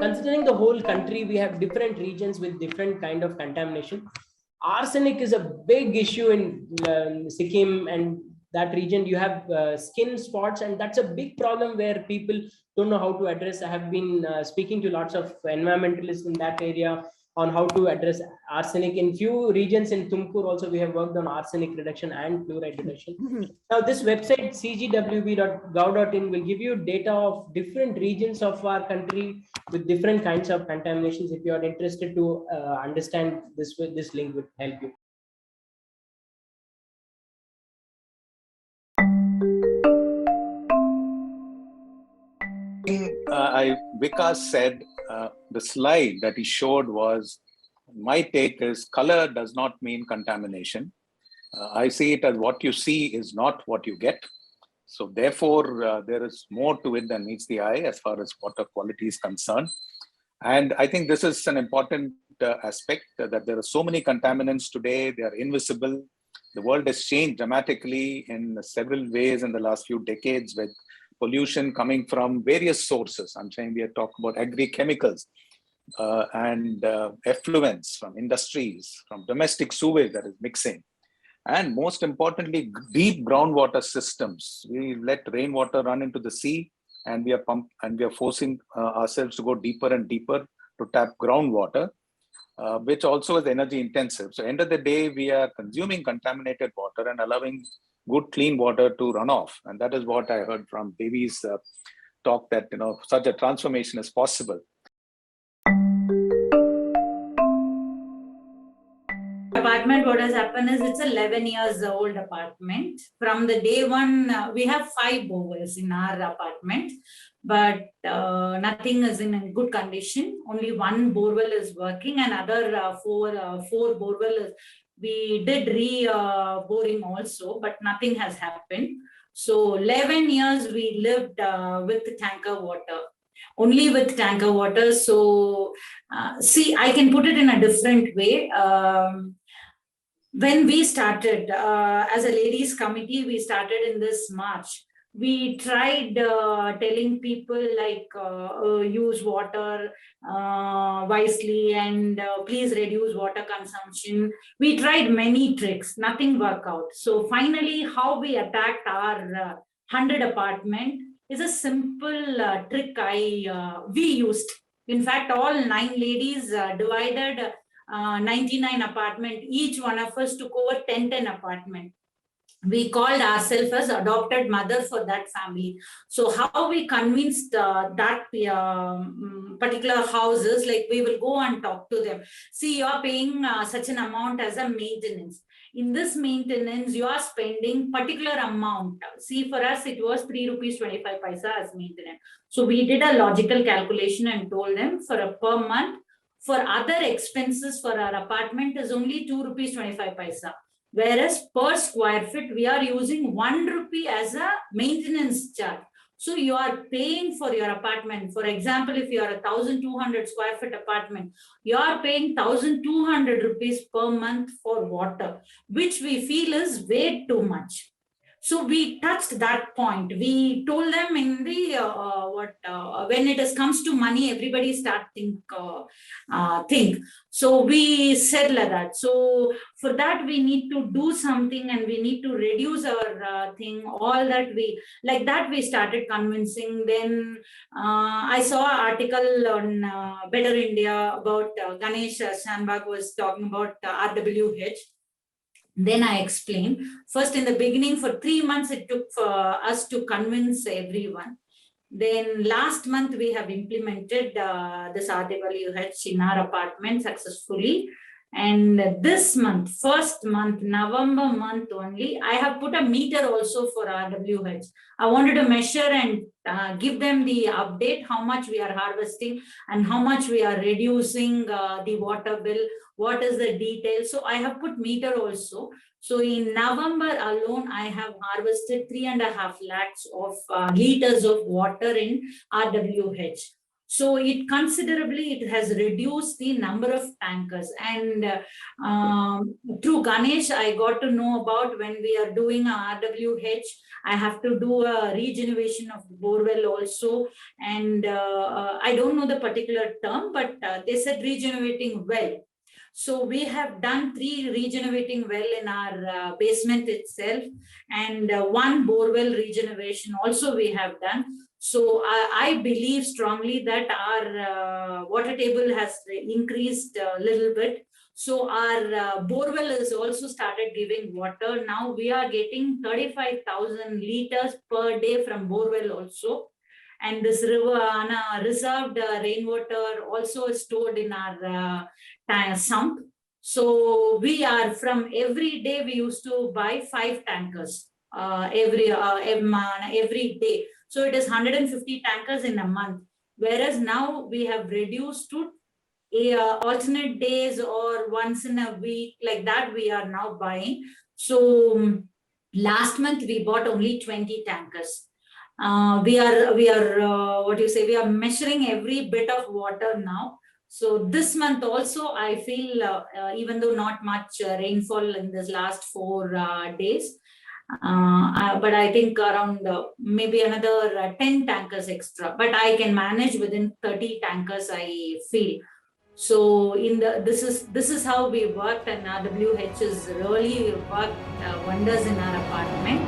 considering the whole country, we have different regions with different kind of contamination. Arsenic is a big issue in Sikkim and that region. You have skin spots, and that's a big problem where people don't know how to address. I have been speaking to lots of environmentalists in that area on how to address arsenic. In few regions in Tumkur also, we have worked on arsenic reduction and fluoride reduction. Now this website cgwb.gov.in will give you data of different regions of our country with different kinds of contaminations. If you are interested to understand this, this link would help you. Vikas said the slide that he showed was, my take is color does not mean contamination. I see it as what you see is not what you get. So therefore, there is more to it than meets the eye as far as water quality is concerned. And I think this is an important aspect, that there are so many contaminants today, they are invisible. The world has changed dramatically in several ways in the last few decades with pollution coming from various sources. I'm saying we are talking about agri-chemicals and effluents from industries, from domestic sewage that is mixing. And most importantly, deep groundwater systems. We let rainwater run into the sea, and we are forcing ourselves to go deeper and deeper to tap groundwater, which also is energy intensive. So end of the day, we are consuming contaminated water and allowing good clean water to run off. And that is what I heard from Devi's talk, that such a transformation is possible. Apartment, what has happened is it's 11 years old apartment. From the day one, we have 5 bowels in our apartment, but nothing is in good condition. Only 1 borewell is working, and other 4 borewell we did boring also, but nothing has happened. So 11 years we lived with tanker water. Only with tanker water. So see, I can put it in a different way. When we started as a ladies committee, we started in this March. We tried telling people like use water wisely and please reduce water consumption. We tried many tricks, nothing worked out. So finally, how we attacked our 100 apartment is a simple trick we used. In fact, all 9 ladies divided 99 apartment. Each one of us took over 10 apartment. We called ourselves as adopted mother for that family. So how we convinced that particular houses, like we will go and talk to them. See, you are paying such an amount as a maintenance. In this maintenance, you are spending particular amount. See, for us, it was 3 rupees 25 paisa as maintenance. So we did a logical calculation and told them for a per month, for other expenses for our apartment is only 2 rupees 25 paisa. Whereas per square feet, we are using 1 rupee as a maintenance charge. So you are paying for your apartment. For example, if you are a 1,200 square feet apartment, you are paying 1,200 rupees per month for water, which we feel is way too much. So we touched that point. We told them in the when it comes to money, everybody start think. So we said like that. So for that, we need to do something, and we need to reduce our thing. All that we like that we started convincing. Then I saw an article on Better India about Ganesh Shanbag was talking about RWH. Then I explained. First, in the beginning, for 3 months, it took for us to convince everyone. Then last month, we have implemented this RWH in our apartment successfully. And this month, first month, November month only, I have put a meter also for RWH. I wanted to measure and give them the update, how much we are harvesting and how much we are reducing the water bill. What is the detail? So I have put meter also. So in November alone, I have harvested 3.5 lakhs of liters of water in RWH. So it considerably, it has reduced the number of tankers. And through Ganesh, I got to know about when we are doing a RWH, I have to do a regeneration of the borewell also. And I don't know the particular term, but they said regenerating well. So we have done 3 regenerating well in our basement itself, and 1 borewell regeneration also we have done. So I believe strongly that our water table has increased a little bit. So our borewell has also started giving water. Now we are getting 35,000 liters per day from borewell also. And this river, reserved rainwater also is stored in our sump. So we are from every day, we used to buy 5 tankers every day. So it is 150 tankers in a month. Whereas now we have reduced to alternate days or once in a week, like that we are now buying. So last month we bought only 20 tankers. We are we are measuring every bit of water now. So this month also, I feel even though not much rainfall in this last 4 days, but I think around maybe another 10 tankers extra. But I can manage within 30 tankers, I feel. So this is how we worked, and RWH has really worked wonders in our apartment.